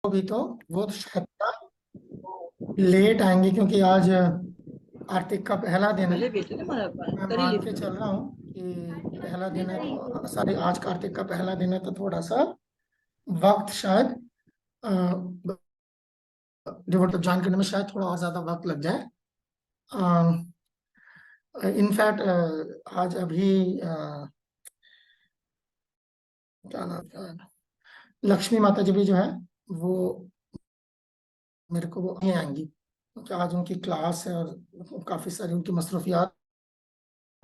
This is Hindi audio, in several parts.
भी तो वो तो शायद लेट आएंगे क्योंकि आज कार्तिक का पहला दिन है। भले बेटे ने मारा मैं कर ही मान के लिफ्ट। चल रहा हूँ कि पहला दिन है तो सॉरी आज कार्तिक का पहला दिन है तो थोड़ा सा वक्त शायद डिवोट ज्वाइन करने में शायद थोड़ा और ज्यादा वक्त लग जाए। इनफैक्ट आज अभी क्या नाम है, लक्ष्मी माता जी भी जो है वो मेरे को वो नहीं आएंगी क्योंकि आज उनकी क्लास है और काफी सारी उनकी मसरूफियात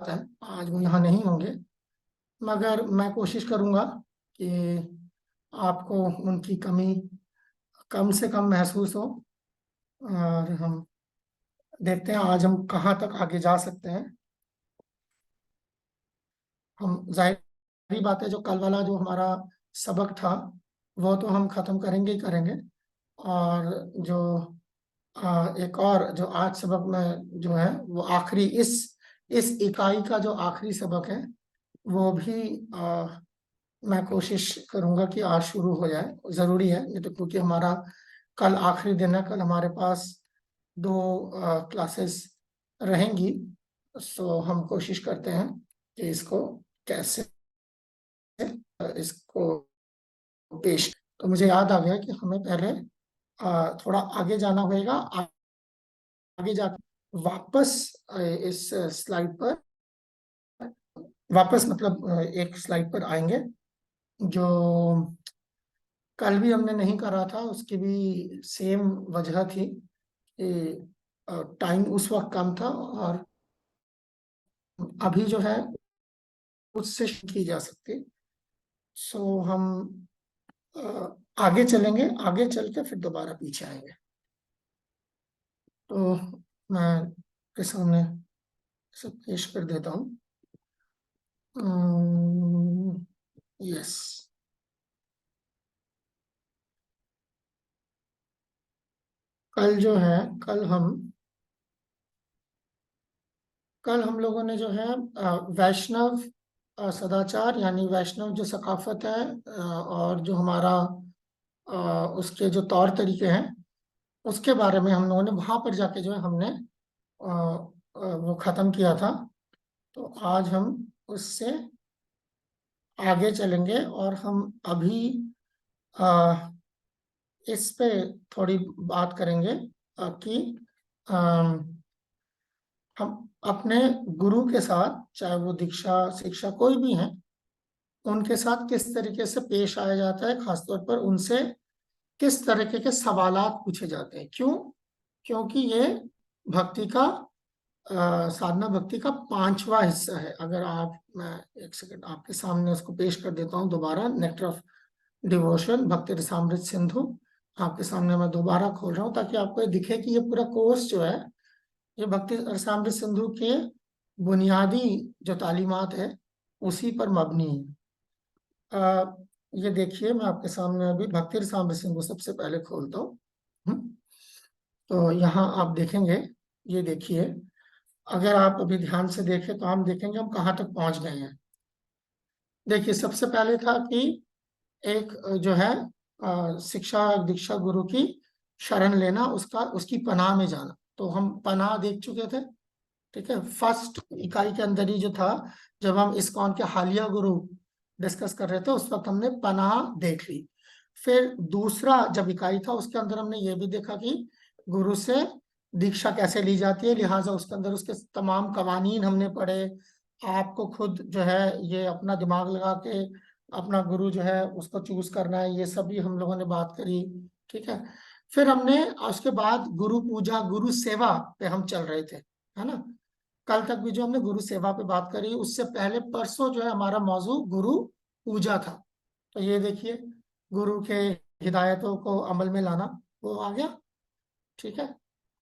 है। आज वो यहाँ नहीं होंगे मगर मैं कोशिश करूंगा कि आपको उनकी कमी कम से कम महसूस हो। और हम देखते हैं आज हम कहाँ तक आगे जा सकते हैं। हम जाहिर बात है जो कल वाला जो हमारा सबक था वो तो हम खत्म करेंगे ही करेंगे। और जो एक और जो आज सबक में जो है वो आखिरी इस इकाई का जो आखिरी सबक है वो भी मैं कोशिश करूंगा कि आज शुरू हो जाए। जरूरी है नहीं तो क्योंकि हमारा कल आखिरी दिन है। कल हमारे पास दो क्लासेस रहेंगी। सो हम कोशिश करते हैं कि इसको कैसे इसको पेश। तो मुझे याद आ गया कि हमें पहले थोड़ा आगे जाना होगा। आगे जाकर वापस इस स्लाइड पर वापस मतलब एक स्लाइड पर आएंगे जो कल भी हमने नहीं करा था। उसकी भी सेम वजह थी कि टाइम उस वक्त कम था और अभी जो है उससे की जा सकती। सो हम आगे चलेंगे, आगे चल के फिर दोबारा पीछे आएंगे। तो मैं आपके सामने सब पेश कर देता हूँ। यस, कल जो है कल हम कल हम लोगों ने जो है वैष्णव सदाचार यानी वैष्णव जो सकाफत है और जो हमारा उसके जो तौर तरीके हैं उसके बारे में हम लोगों ने वहां पर जाके जो है हमने वो खत्म किया था। तो आज हम उससे आगे चलेंगे और हम अभी अ, इस पे थोड़ी बात करेंगे कि हम अपने गुरु के साथ चाहे वो दीक्षा शिक्षा कोई भी है उनके साथ किस तरीके से पेश आया जाता है। खासतौर पर उनसे किस तरीके के सवालात पूछे जाते हैं। क्यों? क्योंकि ये भक्ति का साधना भक्ति का पांचवा हिस्सा है। अगर आप मैं एक सेकंड आपके सामने उसको पेश कर देता हूँ दोबारा। नेक्टर ऑफ डिवोशन भक्ति रसामृत सिंधु आपके सामने मैं दोबारा खोल रहा हूँ ताकि आपको ये दिखे कि ये पूरा कोर्स जो है ये भक्ति रसामृत सिंधु के बुनियादी जो तालीमात है उसी पर मबनी है। ये देखिए मैं आपके सामने अभी भक्ति रसामृत सिंधु सबसे पहले खोलता हूँ। तो यहाँ आप देखेंगे, ये देखिए अगर आप अभी ध्यान से देखें तो हम देखेंगे हम कहाँ तक पहुंच गए हैं। देखिए सबसे पहले था कि एक जो है शिक्षा दीक्षा गुरु की शरण लेना, उसका उसकी पनाह में जाना। तो हम पनाह देख चुके थे। ठीक है, फर्स्ट इकाई के अंदर ही जो था जब हम इस्कॉन के हालिया गुरु डिस्कस कर रहे थे उस वक्त हमने पनाह देख ली। फिर दूसरा जब इकाई था उसके अंदर हमने ये भी देखा कि गुरु से दीक्षा कैसे ली जाती है, लिहाजा उसके अंदर उसके तमाम कवानीन हमने पढ़े। आपको खुद जो है ये अपना दिमाग लगा के अपना गुरु जो है उसको चूज करना है, ये सब भी हम लोगों ने बात करी। ठीक है, फिर हमने उसके बाद गुरु पूजा गुरु सेवा पे हम चल रहे थे, है ना। कल तक भी जो हमने गुरु सेवा पे बात करी, उससे पहले परसों जो है हमारा मौजू गुरु पूजा था। तो ये देखिए गुरु के हिदायतों को अमल में लाना वो आ गया। ठीक है,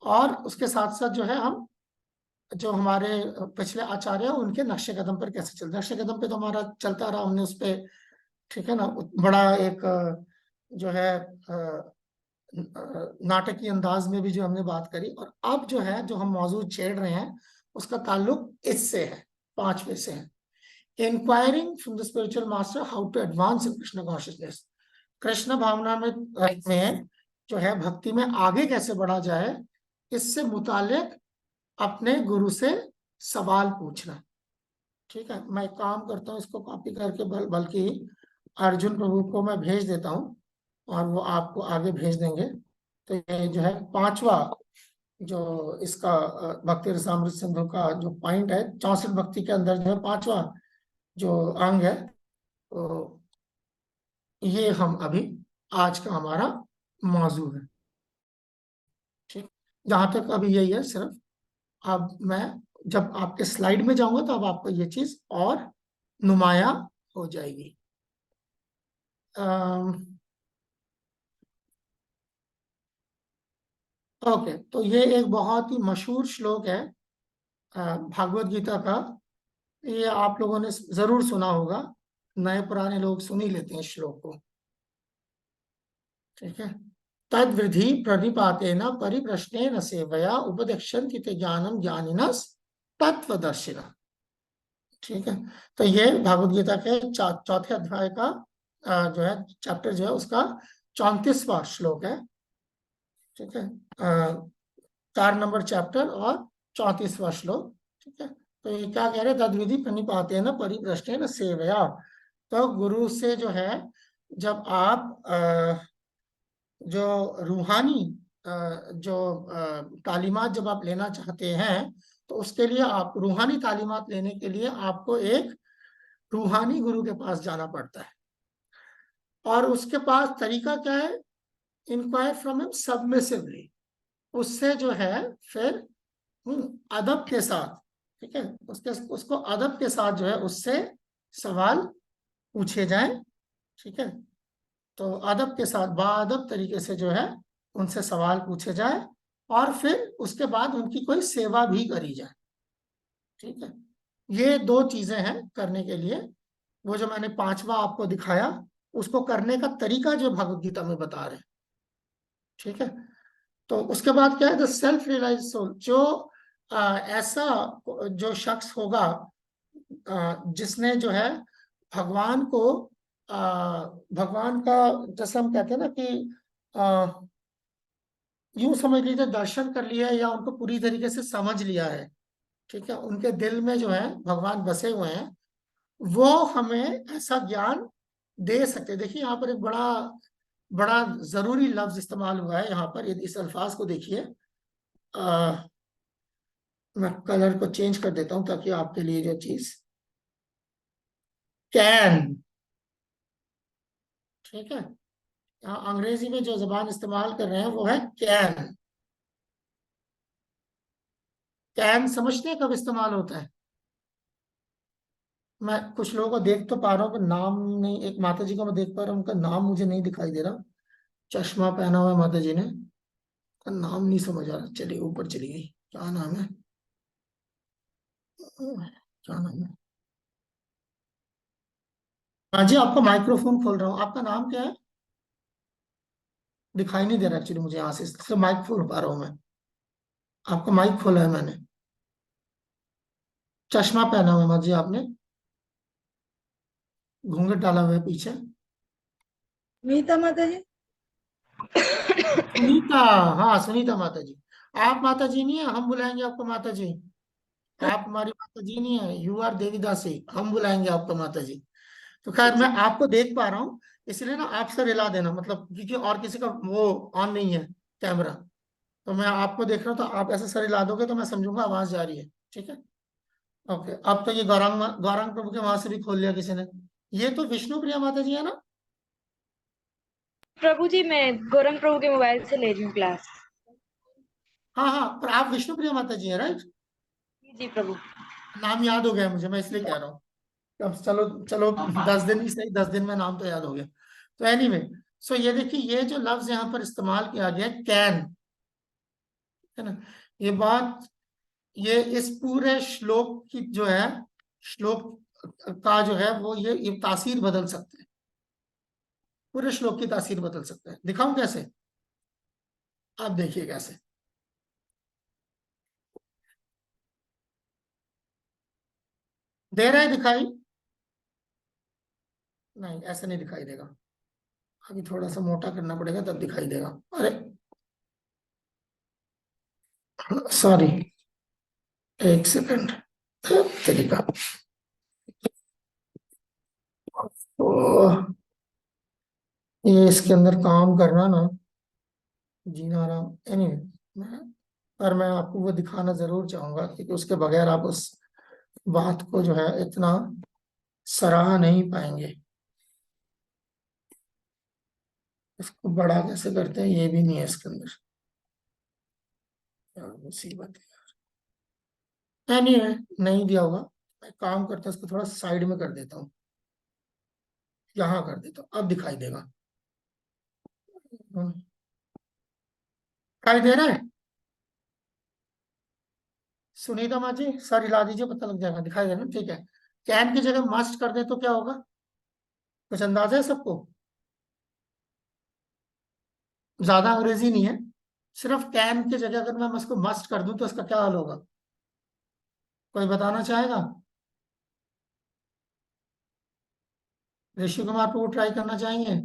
और उसके साथ साथ जो है हम जो हमारे पिछले आचार्य हैं उनके नक्शे कदम पर कैसे चलते, नक्शे कदम पे तो हमारा चलता रहा, हमने उस पे ठीक है ना बड़ा एक जो है नाटकीय अंदाज में भी जो हमने बात करी। और अब जो है जो हम मौजूद छेड़ रहे हैं उसका ताल्लुक इससे है, पांचवे से है। Inquiring from the spiritual master how to advance in Krishna consciousness. Krishna भावना में जो है भक्ति में आगे कैसे बढ़ा जाए, इससे मुतालिक अपने गुरु से सवाल पूछना। ठीक है, मैं एक काम करता हूँ, इसको कॉपी करके बल्कि अर्जुन प्रभु को मैं भेज देता हूँ और वो आपको आगे भेज देंगे। तो ये जो है पांचवा, जो इसका भक्ति रसामृत सिंधु का जो पॉइंट है, 64 भक्ति के अंदर जो है पांचवा जो अंग है, तो ये हम अभी आज का हमारा मौजू है। ठीक, जहां तक अभी यही है सिर्फ। अब मैं जब आपके स्लाइड में जाऊंगा तो अब आपको ये चीज और नुमाया हो जाएगी। ओके, तो ये एक बहुत ही मशहूर श्लोक है भागवत गीता का। ये आप लोगों ने जरूर सुना होगा, नए पुराने लोग सुन ही लेते हैं इस श्लोक को। ठीक है, तद विधि प्रणिपातेन परिप्रश्नेन सेवया उपदेक्षन्ति ते ज्ञानम ज्ञानिनस् तत्वदर्शिनः। ठीक है, तो ये भागवत गीता के चौथे अध्याय का जो है चैप्टर जो है उसका 34वां श्लोक है। ठीक है, 4 नंबर चैप्टर और 34वां श्लोक। ठीक है, तो ये क्या कह रहे हैं, तद विधि प्रणिपाते न परिप्रश्नेन सेवया। तो गुरु से जो है, जब आप जो रूहानी जो तालीमात जब आप लेना चाहते हैं, तो उसके लिए आप रूहानी तालीमात लेने के लिए आपको एक रूहानी गुरु के पास जाना पड़ता है। और उसके पास तरीका क्या है, इंक्वायर फ्रॉम हिम सबमिसिवली, उससे जो है फिर अदब के साथ, ठीक है, उसके उसको अदब के साथ जो है उससे सवाल पूछे जाएं। ठीक है, तो अदब के साथ बाअदब तरीके से जो है उनसे सवाल पूछे जाए और फिर उसके बाद उनकी कोई सेवा भी करी जाए। ठीक है, ये 2 चीजें हैं करने के लिए। वो जो मैंने पांचवा आपको दिखाया, उसको करने का तरीका जो भगवत गीता में बता रहे हैं। ठीक है, तो उसके बाद क्या है, द सेल्फ रियलाइज सोल, जो ऐसा जो शख्स होगा जिसने जो है भगवान को भगवान का, जैसे हम कहते हैं ना कि यूं समझ लीजिए दर्शन कर लिया है या उनको पूरी तरीके से समझ लिया है। ठीक है, उनके दिल में जो है भगवान बसे हुए हैं, वो हमें ऐसा ज्ञान दे सकते हैं। देखिए यहाँ पर एक बड़ा बड़ा जरूरी लफ्ज इस्तेमाल हुआ है यहाँ पर, इस अल्फाज को देखिए। मैं कलर को चेंज कर देता हूं ताकि आपके लिए जो चीज, कैन। ठीक है, यहाँ अंग्रेजी में जो जबान इस्तेमाल कर रहे हैं वो है कैन। कैन समझते हैं कब इस्तेमाल होता है? मैं कुछ लोगों को देख तो पा रहा हूँ पर नाम नहीं, एक माता जी को मैं देख पा रहा हूँ, उनका नाम मुझे नहीं दिखाई दे रहा। चश्मा पहना हुआ है माता जी ने, का नाम नहीं समझ आ रहा। चलिए ऊपर चली गई, क्या नाम है, क्या नाम है? हाँ जी, आपका माइक्रोफोन खोल रहा हूँ, आपका नाम क्या है? दिखाई नहीं दे रहा एक्चुअली मुझे, यहाँ से सिर्फ माइक खोल पा रहा हूँ मैं। आपका माइक खोला है मैंने। चश्मा पहना हुआ है माँ जी आपने, घूंघट डाला हुआ है पीछे। मीता माता जी। सुनीता, हाँ सुनीता माता जी। आप माता जी नहीं है, हम बुलाएंगे आपको माता जी। आप हमारी माता जी नहीं है, यू आर देवीदासी, हम बुलाएंगे आपको माता जी। तो खैर मैं जी। आपको देख पा रहा हूँ, इसलिए ना आप सर हिला देना, मतलब क्योंकि और किसी का वो ऑन नहीं है कैमरा। तो मैं आपको देख रहा हूँ, तो आप ऐसे सर हिला दोगे तो मैं समझूंगा आवाज जा रही है। ठीक है, ओके। अब तो ये गौरांग गौरांग प्रभु के वहां से भी खोल लिया किसी ने। ये तो विष्णु प्रिया माता जी है ना? प्रभु जी, मैं गौरंग प्रभु के मोबाइल से ले रही हूँ क्लास। हाँ हाँ, पर आप विष्णु प्रिया माता जी है, राइट? जी जी प्रभु। नाम याद हो गया मुझे, मैं इसलिए कह रहा हूँ। अब चलो चलो, 10 दिन ही सही, 10 दिन में नाम तो याद हो गया। तो एनीवे, सो ये देखिए, ये जो लफ्ज यहाँ पर इस्तेमाल किया गया कैन, है ना, ये बात, ये इस पूरे श्लोक की जो है, श्लोक का जो है वो ये तासीर बदल सकते हैं, पूरे श्लोक की तासीर बदल सकते हैं। दिखाऊं कैसे? आप देखिए कैसे। दे रहा है दिखाई? नहीं, ऐसे नहीं दिखाई देगा। अभी थोड़ा सा मोटा करना पड़ेगा तब दिखाई देगा। अरे सॉरी, एक सेकंड। तरीका तो ये इसके अंदर काम करना ना, जीना आराम। एनीवे, पर मैं आपको वो दिखाना जरूर चाहूंगा, क्योंकि उसके बगैर आप उस बात को जो है इतना सराह नहीं पाएंगे। इसको बड़ा कैसे करते हैं ये भी नहीं है इसके अंदर, यार मुसीबत है। एनीवे, नहीं दिया होगा। मैं काम करता हूँ, इसको थोड़ा साइड में कर देता हूँ, यहाँ कर देता हूँ, अब दिखाई देगा। दिखाई दे रहा है? सुनीता माँ जी सर हिला दीजिए, पता लग जाएगा। दिखाई दे रहा है? ठीक है। कैन की जगह मस्ट कर दे तो क्या होगा? कुछ अंदाजा है सबको? ज्यादा अंग्रेजी नहीं है, सिर्फ कैन की जगह अगर मैं उसको मस्ट कर दूं तो इसका क्या हाल होगा? कोई बताना चाहेगा? ऋषि कुमार प्रभु ट्राई करना चाहेंगे?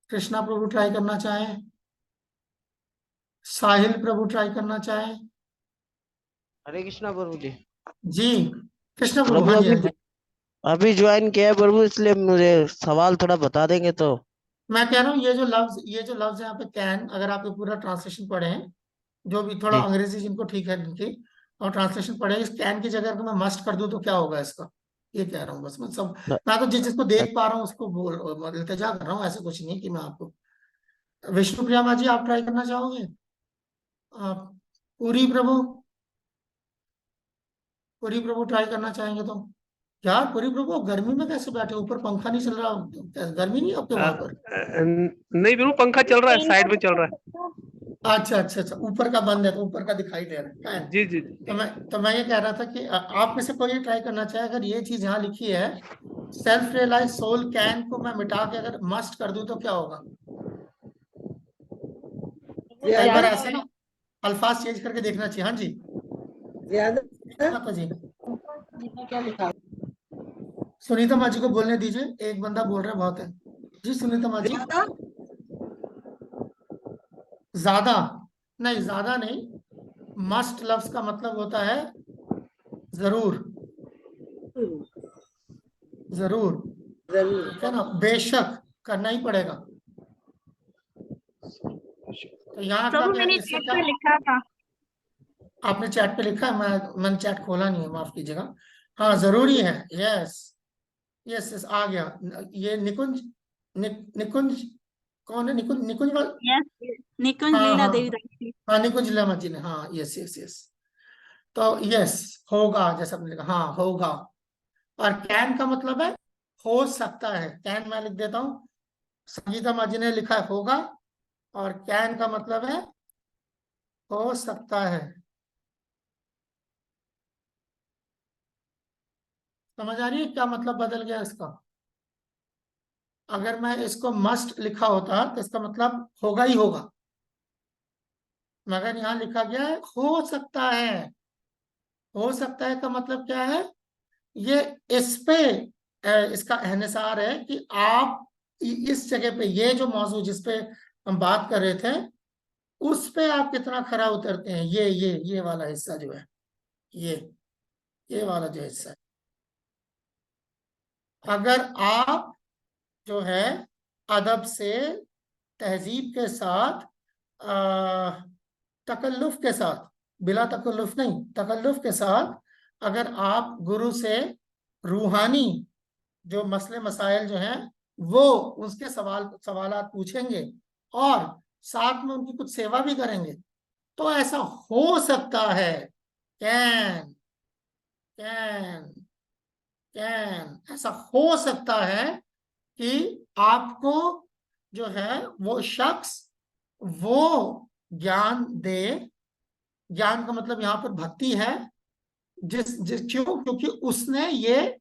कृष्णा प्रभु ट्राई करना चाहें? साहिल प्रभु ट्राई करना चाहें? हरे कृष्णा प्रभु जी। जी कृष्णा प्रभु, प्रभु हाँ जी अभी हाँ जी। अभी ज्वाइन किया है प्रभु, इसलिए मुझे सवाल थोड़ा बता देंगे तो। मैं कह रहा हूँ ये जो लफ्ज है यहाँ पे कैन, अगर आप ये पूरा ट्रांसलेशन पढ़े हैं, जो भी थोड़ा जी। अंग्रेजी जिनको ठीक है इनकी, और ट्रांसलेशन पढ़े, इस कैन की जगह अगर मैं मस्ट कर दूं तो क्या होगा इसका? ये कह रहा हूँ बस। मैं सब, मैं तो जिस जिसको देख पा रहा हूँ उसको बोल इल्तिजा कर रहा हूँ, ऐसे कुछ नहीं कि मैं आपको। विष्णु प्रिया माँ जी आप ट्राई करना चाहोगे? आप पूरी प्रभु, पूरी प्रभु ट्राई करना चाहेंगे तो? यार पूरी प्रभु आप गर्मी में कैसे बैठे, ऊपर पंखा नहीं चल रहा? गर्मी नहीं है आपके वहां पर? नहीं प्रभु, पंखा चल रहा है, साइड में चल रहा है। अच्छा अच्छा अच्छा, ऊपर का बंद है तो ऊपर का दिखाई दे रहा है। जी जी तो जी। मैं ये कह रहा था कि आप में से कोई ट्राई करना चाहे, अगर ये चीज यहाँ लिखी है, सेल्फ रियलाइज सोल कैन को मैं मिटा के अगर मस्ट कर दूं तो क्या होगा? कई बार ऐसा ना, अल्फाज चेंज करके देखना चाहिए। हाँ जी माता जी। क्या लिखा? सुनीता माँ जी को बोलने दीजिए, एक बंदा बोल रहा है बहुत है। जी सुनीता माँ जी। ज्यादा नहीं, ज्यादा नहीं। मस्ट लफ्ज का मतलब होता है जरूर, जरूर। ठीक है ना, बेशक करना ही पड़ेगा। तो यहाँ क्या प्रभु क्या मैंने इससे चैट क्या? पे लिखा था। आपने चैट पे लिखा है? मैंने चैट खोला नहीं है, माफ कीजिएगा। हाँ जरूरी है। यस यस यस, आ गया। ये निकुंज, निकुंज कौन है? निकुंज, निकुंज यस, निकुंज हाँ लीला हाँ देवी दासी। हाँ, निकुंज लामा जी ने, हाँ यस यस यस। तो यस, होगा जैसा आपने लिखा, हाँ होगा। और कैन का मतलब है हो सकता है। कैन मैं लिख देता हूँ, संगीता माँ जी ने लिखा है होगा, और कैन का मतलब है हो सकता है। समझ आ रही है क्या मतलब बदल गया इसका? अगर मैं इसको मस्ट लिखा होता तो इसका मतलब होगा ही होगा, मगर यहाँ लिखा गया है हो सकता है। हो सकता है का मतलब क्या है? ये इस पे इसका एहसार है कि आप इस जगह पे, ये जो मौजूद जिस पे हम बात कर रहे थे, उस पे आप कितना खरा उतरते हैं। ये वाला हिस्सा जो है, ये ये वाला जो हिस्सा है, अगर आप जो है अदब से, तहजीब के साथ, तकल्लुफ के साथ, बिला तकल्लुफ नहीं, तकल्लुफ के साथ, अगर आप गुरु से रूहानी जो मसले मसाइल जो हैं वो, उसके सवालात पूछेंगे, और साथ में उनकी कुछ सेवा भी करेंगे, तो ऐसा हो सकता है। कैन, कैन, कैन, ऐसा हो सकता है कि आपको जो है वो शख्स वो ज्ञान दे। ज्ञान का मतलब यहाँ पर भक्ति है। जिस जिस क्यों? क्योंकि उसने ये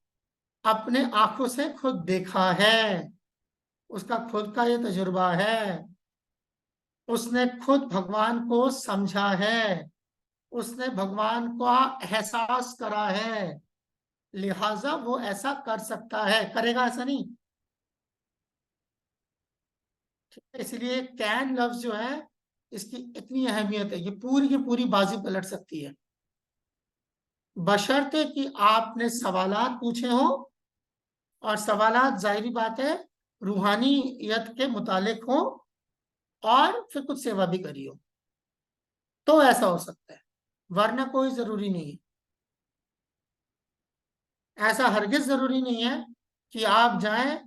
अपने आंखों से खुद देखा है, उसका खुद का ये तजुर्बा है, उसने खुद भगवान को समझा है, उसने भगवान का एहसास करा है, लिहाजा वो ऐसा कर सकता है। करेगा ऐसा नहीं? ठीक है, इसलिए कैन लफ्ज जो है इसकी इतनी अहमियत है, ये पूरी की पूरी बाजी पलट सकती है, बशर्ते कि आपने सवालात पूछे हो, और सवालात जाहिर बात है रूहानियत के मुतालिक हो, और फिर कुछ सेवा भी करी हो, तो ऐसा हो सकता है, वरना कोई जरूरी नहीं है। ऐसा हरगिज जरूरी नहीं है कि आप जाएं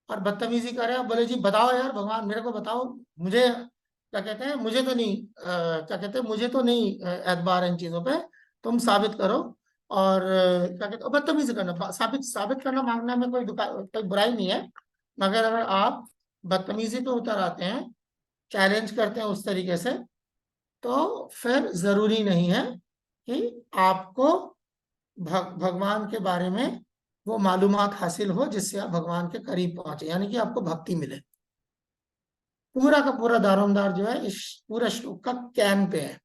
और बदतमीजी करें और बोले जी बताओ यार भगवान मेरे को बताओ, मुझे क्या कहते हैं, मुझे तो नहीं क्या कहते हैं, मुझे तो नहीं एतबार है इन चीजों पे, तुम साबित करो। और क्या कहते हैं, बदतमीजी करना, साबित साबित करना मांगना में कोई बुराई नहीं है, मगर अगर आप बदतमीजी पे उतर आते हैं, चैलेंज करते हैं उस तरीके से, तो फिर जरूरी नहीं है कि आपको भगवान के बारे में वो मालूमात हासिल हो जिससे आप भगवान के करीब पहुंचे, यानी कि आपको भक्ति मिले। पूरा का पूरा दारोमदार जो है इस पूरा श्लोक का कैन पे है,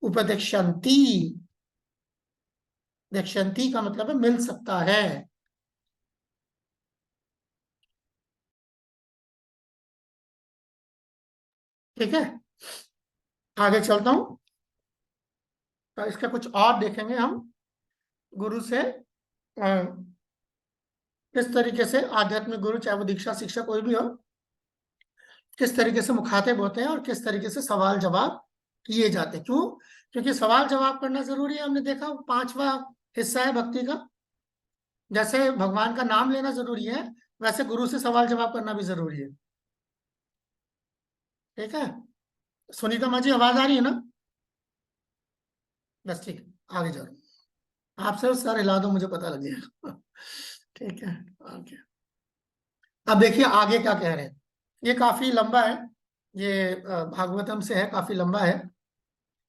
उपदेक्षंती। देक्षंती का मतलब है मिल सकता है। ठीक है, आगे चलता हूं, तो इसका कुछ और देखेंगे हम, गुरु से किस तरीके से आध्यात्मिक गुरु, चाहे वो दीक्षा शिक्षा कोई भी हो, किस तरीके से मुखातिब होते हैं और किस तरीके से सवाल जवाब किए जाते हैं। क्यों? क्योंकि सवाल जवाब करना जरूरी है। हमने देखा 5वां हिस्सा है भक्ति का, जैसे भगवान का नाम लेना जरूरी है, वैसे गुरु से सवाल जवाब करना भी जरूरी है। ठीक है, सुनीता माँ जी आवाज आ रही है ना? बस ठीक है, आगे जाओ, आपसे सर हिला दो मुझे पता लग जाएगा। ठीक है, ओके। अब देखिए आगे क्या कह रहे हैं, ये काफी लंबा है, ये भागवतम से है, काफी लंबा है।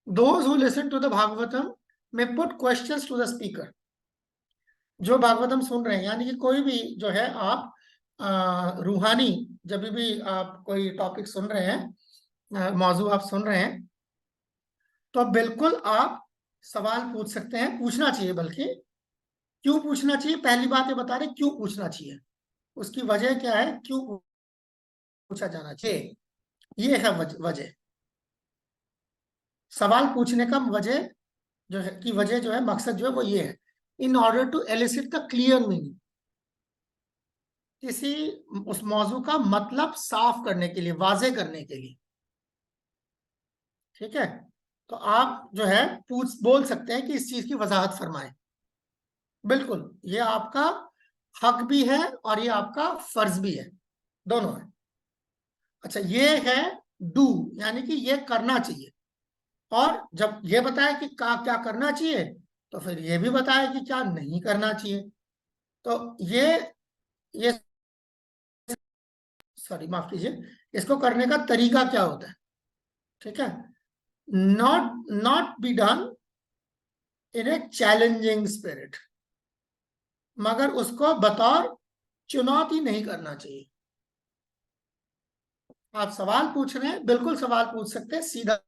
Those who listen to the Bhagavatam may put questions to the speaker। जो भागवतम सुन रहे हैं, यानी कि कोई भी जो है आप रूहानी, जब भी आप कोई टॉपिक सुन रहे हैं, मौजू आप सुन रहे हैं, तो बिल्कुल आप सवाल पूछ सकते हैं, पूछना चाहिए। बल्कि क्यों पूछना चाहिए, पहली बात ये बता रहे क्यों पूछना चाहिए, उसकी वजह क्या है, क्यों पूछा जाना चाहिए, ये है वजह। सवाल पूछने का वजह जो है, की वजह जो है, मकसद जो है वो ये है, in order to elicit the clear meaning, किसी उस मौजू का मतलब साफ करने के लिए, वाजे करने के लिए। ठीक है, तो आप जो है बोल सकते हैं कि इस चीज की वजाहत फरमाएं। बिल्कुल, ये आपका हक भी है और ये आपका फर्ज भी है, दोनों है। अच्छा, ये है डू, यानी कि ये करना चाहिए, और जब ये बताया कि क्या करना चाहिए, तो फिर ये भी बताया कि क्या नहीं करना चाहिए। तो ये सॉरी माफ कीजिए, इसको करने का तरीका क्या होता है। ठीक है, not be done in A challenging spirit, मगर उसको बतौर चुनौती नहीं करना चाहिए। आप सवाल पूछ रहे हैं, बिल्कुल सवाल पूछ सकते हैं, सीधा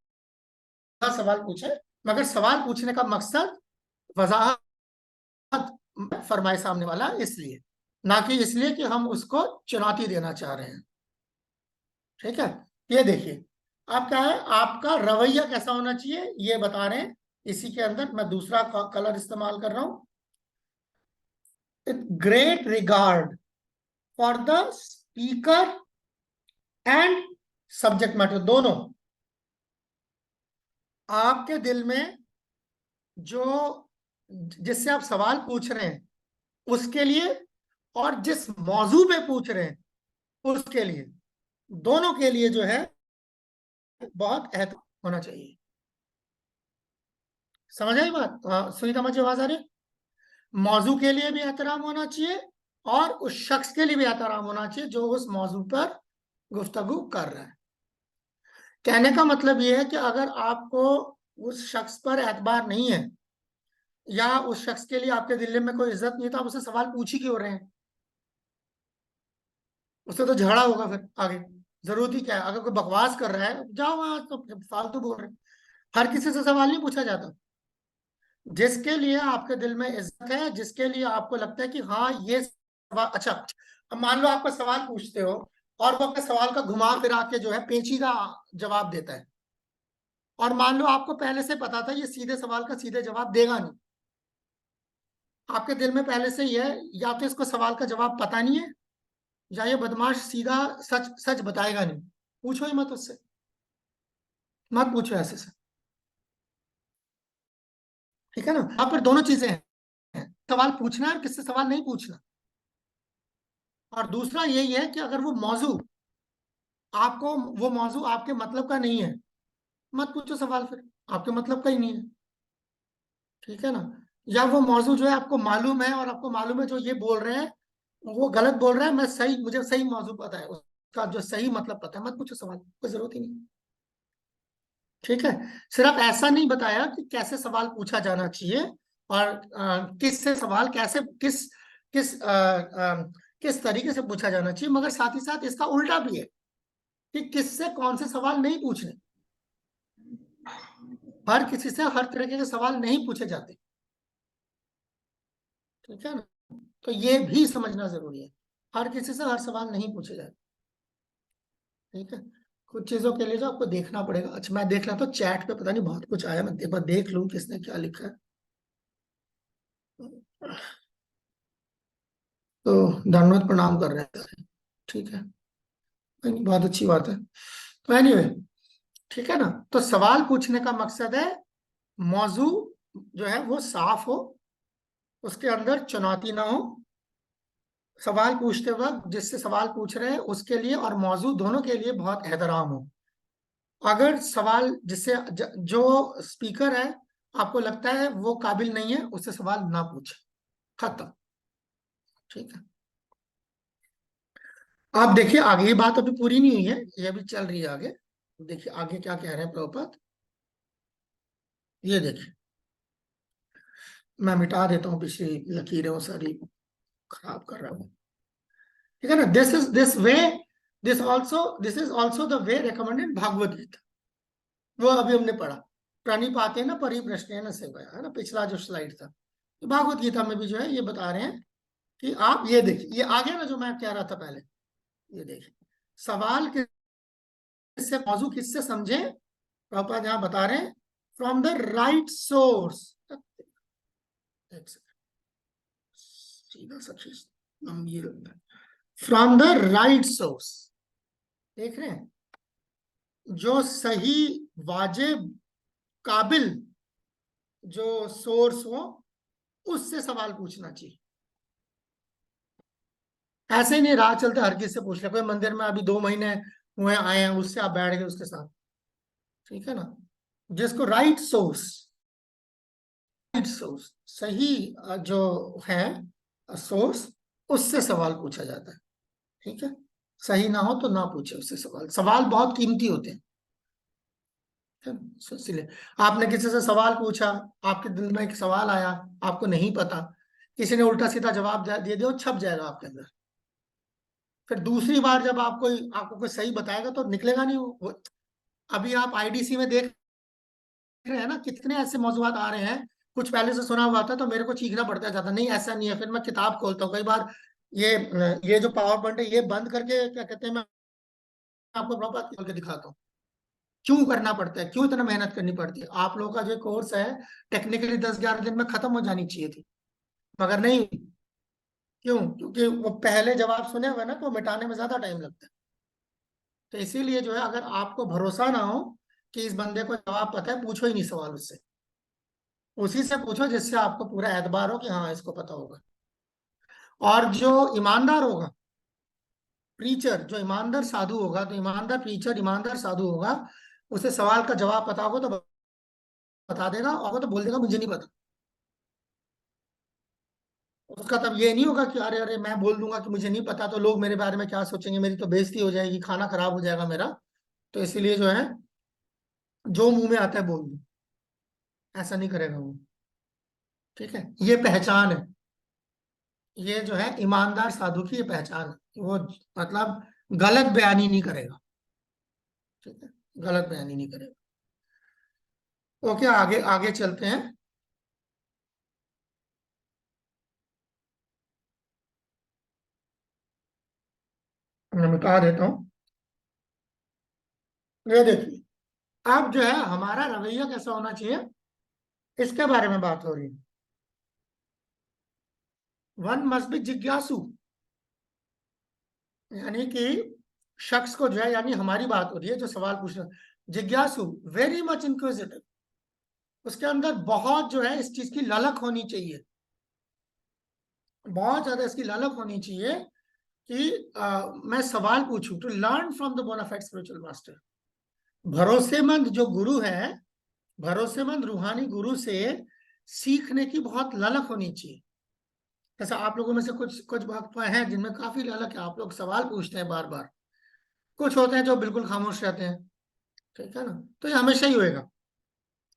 सवाल पूछे, मगर सवाल पूछने का मकसद वजाहत फरमाए सामने वाला, इसलिए, ना कि इसलिए कि हम उसको चुनौती देना चाह रहे हैं। ठीक है, ये देखिए आप क्या है, आपका रवैया कैसा होना चाहिए ये बता रहे हैं। इसी के अंदर मैं दूसरा कलर इस्तेमाल कर रहा हूं, great regard for the speaker and subject matter, दोनों। आपके दिल में जो, जिससे आप सवाल पूछ रहे हैं उसके लिए, और जिस मौजू पे पूछ रहे हैं उसके लिए, दोनों के लिए जो है बहुत एहतियात होना चाहिए। समझ आई बात? सुनीता मुझे आवाज आ रही है? मौजू के लिए भी एहतराम होना चाहिए और उस शख्स के लिए भी एहतराम होना चाहिए जो उस मौजू पर गुफ्तगू कर रहा है। कहने का मतलब यह है कि अगर आपको उस शख्स पर एतबार नहीं है, या उस शख्स के लिए आपके दिल में कोई इज्जत नहीं है, तो आप उससे सवाल पूछ ही क्यों रहे हैं? उससे तो झगड़ा होगा फिर आगे, जरूरत ही क्या है? अगर कोई बकवास कर रहा है जाओ वहां, तो फालतू बोल रहे हैं। हर किसी से सवाल नहीं पूछा जाता। जिसके लिए आपके दिल में इज्जत है, जिसके लिए आपको लगता है कि हाँ ये सवाल, अच्छा अब मान लो आपका सवाल पूछते हो और वो अपने सवाल का घुमा फिरा के जो है पेचीदा जवाब देता है, और मान लो आपको पहले से पता था ये सीधे सवाल का सीधे जवाब देगा नहीं, आपके दिल में पहले से ही है या तो इसको सवाल का जवाब पता नहीं है, या ये बदमाश सीधा सच सच बताएगा नहीं, पूछो ही मत उससे, मत पूछो ऐसे से, ठीक है ना। आप पर दोनों चीजें हैं, सवाल पूछना है और किससे सवाल नहीं पूछना। और दूसरा यही है कि अगर वो मौजू आपके मतलब का नहीं है, मत पूछो सवाल, फिर आपके मतलब का ही नहीं है, ठीक है ना। या वो मौजू जो है आपको मालूम है, और आपको मालूम है जो ये बोल रहे हैं वो गलत बोल रहा है, मुझे सही मौजू पता है, उसका जो सही मतलब पता है, मत पूछो सवाल, कोई जरूरत ही नहीं, ठीक है। सिर्फ ऐसा नहीं बताया कि कैसे सवाल पूछा जाना चाहिए, और किससे सवाल कैसे किस किस किस तरीके से पूछा जाना चाहिए, मगर साथ ही साथ इसका उल्टा भी है कि किससे कौन से सवाल नहीं पूछने। हर किसी से हर तरीके के सवाल नहीं पूछे जाते, ठीक है ना। तो ये भी समझना जरूरी है, हर किसी से हर सवाल नहीं पूछे जाते, ठीक है। कुछ चीजों के लिए जो आपको देखना पड़ेगा। अच्छा, मैं देख रहा था चैट पे, पता नहीं बहुत कुछ आया, मैं एक बार देख लूं किसने क्या लिखा है। तो दंडवत प्रणाम कर रहे थे, ठीक है, बहुत अच्छी बात है। तो एनीवे, ठीक है ना। तो सवाल पूछने का मकसद है मौजू जो है वो साफ हो, उसके अंदर चुनौती ना हो, सवाल पूछते वक्त जिससे सवाल पूछ रहे हैं उसके लिए और मौजू दोनों के लिए बहुत एहतराम हो। अगर सवाल जो स्पीकर है आपको लगता है वो काबिल नहीं है, उससे सवाल ना पूछे, खत्म, ठीक है। आप देखिए आगे, ये बात अभी पूरी नहीं हुई है, ये अभी चल रही है आगे। देखिए आगे क्या कह रहे हैं प्रभुपाद, ये देखिए, मैं मिटा देता हूँ पिछली लकीरें वो सारी खराब कर रहा हूँ, ठीक है ना। This is also the way recommended Bhagavad Gita, वो अभी हमने पढ़ा, प्रणिपाते न परिप्रश्नेन सेवया, है ना, पिछला जो स्लाइड था। तो भागवत गीता में भी जो है ये बता रहे हैं कि आप ये देखिए, ये आ गया ना जो मैं कह रहा था पहले, ये देखिए सवाल किससे, मौजू किससे समझे, पापा जहां बता रहे हैं फ्रॉम द राइट सोर्स, सीधा सा खींच, हम ये फ्रॉम द राइट सोर्स, देख रहे हैं, जो सही वाजिब काबिल जो सोर्स हो उससे सवाल पूछना चाहिए। ऐसे ही नहीं राह चलते हर किसी से पूछ ले, कोई मंदिर में अभी 2 महीने हुए आए हैं उससे आप बैठ गए उसके साथ, ठीक है ना। जिसको राइट सोर्स सही जो है सोर्स, उससे सवाल पूछा जाता है, ठीक है। सही ना हो तो ना पूछे उससे सवाल, सवाल बहुत कीमती होते हैं, इसलिए आपने किसी से सवाल पूछा, आपके दिल में एक सवाल आया, आपको नहीं पता, किसी ने उल्टा सीधा जवाब दे दिया, छप जाएगा आपके अंदर, फिर दूसरी बार जब आपको कोई सही बताएगा तो निकलेगा नहीं वो। अभी आप आईडीसी में देख रहे हैं ना कितने ऐसे मौजूदात आ रहे हैं, कुछ पहले से सुना हुआ था तो मेरे को चीखना पड़ता है ज्यादा, नहीं ऐसा नहीं है, फिर मैं किताब खोलता हूँ कई बार, ये जो पावर पॉइंट है ये बंद करके क्या कहते हैं, मैं आपको प्रॉपर खोल के दिखाता हूँ क्यों करना पड़ता है, क्यों इतना मेहनत करनी पड़ती है। आप लोगों का जो कोर्स है टेक्निकली 10-11 दिन में खत्म हो जानी चाहिए थी, मगर नहीं हुई। क्यों? क्योंकि वो पहले जवाब सुने हुए ना तो मिटाने में ज्यादा टाइम लगता है। तो इसीलिए जो है अगर आपको भरोसा ना हो कि इस बंदे को जवाब पता है, पूछो ही नहीं सवाल उससे, उसी से पूछो जिससे आपको पूरा एतबार हो कि हाँ इसको पता होगा। और जो ईमानदार होगा प्रीचर, जो ईमानदार साधु होगा, तो ईमानदार प्रीचर ईमानदार साधु होगा, उसे सवाल का जवाब पता होगा तो बता देगा, और तो बोल देगा मुझे नहीं पता। उसका तब ये नहीं होगा कि अरे अरे मैं बोल दूंगा कि मुझे नहीं पता तो लोग मेरे बारे में क्या सोचेंगे, मेरी तो बेइज्जती हो जाएगी, खाना खराब हो जाएगा मेरा, तो इसीलिए जो है जो मुंह में आता है बोल दो, ऐसा नहीं करेगा वो, ठीक है। ये पहचान है, ये जो है ईमानदार साधु की ये पहचान है, वो मतलब गलत बयानी नहीं करेगा, ठीक है, गलत बयानी नहीं करेगा। ओके, आगे आगे चलते हैं। मैं बता देता हूँ। ये देखिए, अब जो है हमारा रवैया कैसा होना चाहिए, इसके बारे में बात हो रही है। वन मस्ट बी जिज्ञासु, यानी कि शख्स को जो है, यानी हमारी बात हो रही है जो सवाल पूछ रहा है, जिज्ञासु, वेरी मच इंक्विजिटिव, उसके अंदर बहुत जो है इस चीज की ललक होनी चाहिए, बहुत ज्यादा इसकी ललक होनी चाहिए कि मैं सवाल पूछूं, to learn from the bona fide spiritual master. भरोसेमंद जो गुरु है, भरोसेमंद रूहानी गुरु से सीखने की बहुत ललक होनी चाहिए। जैसा आप लोगों में से कुछ कुछ भक्त हैं जिनमें काफी ललक है, आप लोग सवाल पूछते हैं बार बार। कुछ होते हैं जो बिल्कुल खामोश रहते हैं, ठीक है ना। तो ये हमेशा ही होएगा,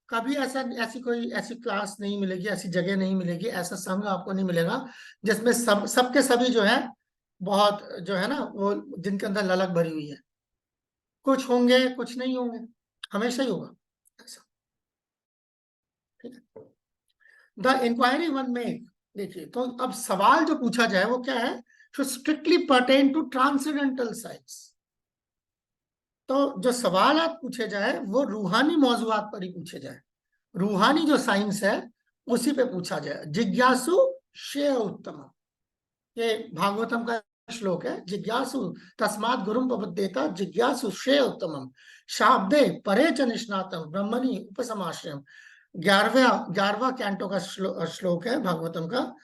कभी ऐसी क्लास नहीं मिलेगी, ऐसी जगह नहीं मिलेगी, ऐसा संघ आपको नहीं मिलेगा जिसमें सबके सभी जो है बहुत जो है ना वो जिनके अंदर ललक भरी हुई है। कुछ होंगे, कुछ नहीं होंगे, हमेशा ही होगा ऐसा, ठीक है। द इंक्वायरी वन मेक, देखिए तो अब सवाल जो पूछा जाए वो क्या है, should strictly pertain to transcendental science। तो जो सवाल पूछे जाए वो रूहानी मौजूआत पर ही पूछे जाए, रूहानी जो साइंस है उसी पे पूछा जाए। जिज्ञासु श्रेय उत्तम, ये भागवतम का श्लोक है। जिज्ञासु तस्मात् गुरुम प्रपद्येत जिज्ञासु श्रेय उत्तमम शाब्दे परे च निष्णातम ब्रह्मणि उपसमाश्रयम। 11वां कैंटो का श्लोक है भागवतम का,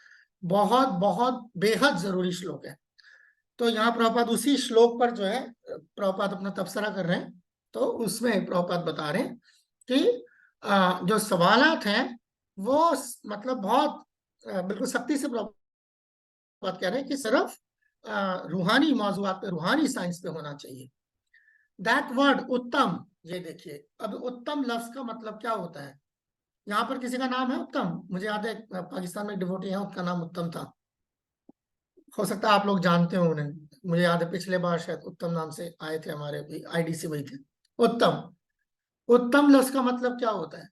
बहुत बहुत बेहद जरूरी श्लोक है। तो यहाँ प्रभुपाद उसी श्लोक पर जो है प्रभुपाद अपना तबसरा कर रहे हैं, तो उसमें प्रभुपाद बता रहे हैं कि जो सवालात हैं वो मतलब बहुत बिल्कुल सख्ती से प्रभुपाद कह रहे हैं कि सिर्फ रूहानी मौजूआत पे, रूहानी साइंस पे होना चाहिए। दैट वर्ड उत्तम, ये देखिए अब उत्तम लफ्ज का मतलब क्या होता है। यहाँ पर किसी का नाम है उत्तम, मुझे याद है पाकिस्तान में डिवोटी है, उसका नाम उत्तम था, हो सकता है आप लोग जानते हो उन्हें। मुझे याद है पिछले बार शायद उत्तम नाम से आए थे, हमारे आईडी से वही थे उत्तम। उत्तम लफ्ज का मतलब क्या होता है,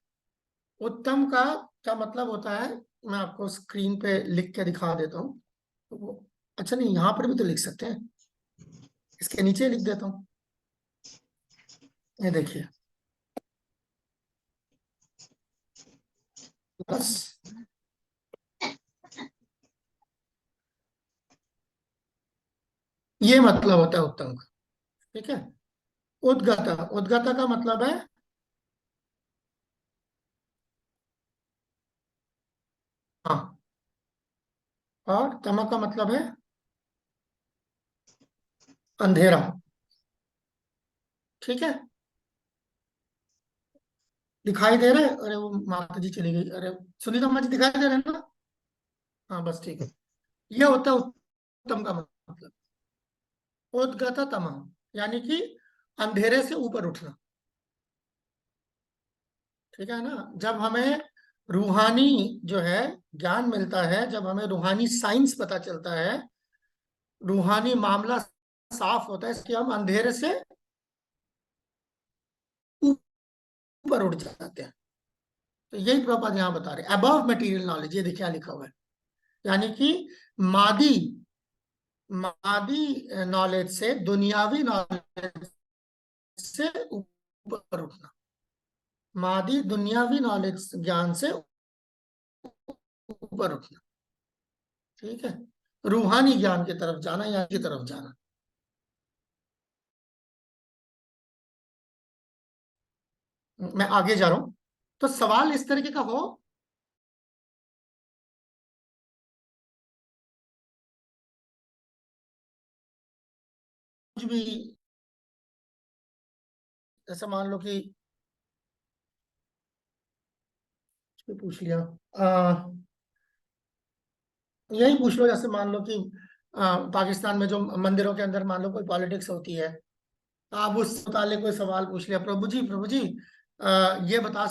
उत्तम का क्या मतलब होता है, मैं आपको स्क्रीन पे लिख के दिखा देता हूँ। तो अच्छा नहीं, यहाँ पर भी तो लिख सकते हैं, इसके नीचे लिख देता हूँ, ये देखिए बस। ये मतलब होता है उत्तम का, ठीक है। उद्गता, उद्गता का मतलब है हाँ, और तम का मतलब है अंधेरा, ठीक है। दिखाई दे रहा है, अरे वो माता जी चली गई, अरे सुनीता माँ जी दिखाई दे रहे हैं ना, हाँ बस ठीक है। ये होता है उत्तम का मतलब, उद्गत तम, यानी कि अंधेरे से ऊपर उठना, ठीक है ना। जब हमें रूहानी जो है ज्ञान मिलता है, जब हमें रूहानी साइंस पता चलता है, रूहानी मामला साफ होता है, इसके हम अंधेरे से ऊपर उठ जाते हैं। तो यही प्रभुपाद यहाँ बता रहे हैं, अबव मटेरियल नॉलेज, ये देखिए लिखा हुआ है, यानी कि मादी मादी नॉलेज से दुनियावी नॉलेज से ऊपर उठना, मादी दुनियावी नॉलेज ज्ञान से ऊपर उठना, ठीक है। रूहानी ज्ञान की तरफ जाना या की तरफ जाना। मैं आगे जा रहा हूं, तो सवाल इस तरीके का हो कुछ भी, जैसे मान लो कि पूछ लिया, यही पूछ लो, जैसे मान लो कि पाकिस्तान में जो मंदिरों के अंदर मान लो कोई पॉलिटिक्स होती है, आप उस मुताले कोई सवाल पूछ लिया, प्रभु जी ये बता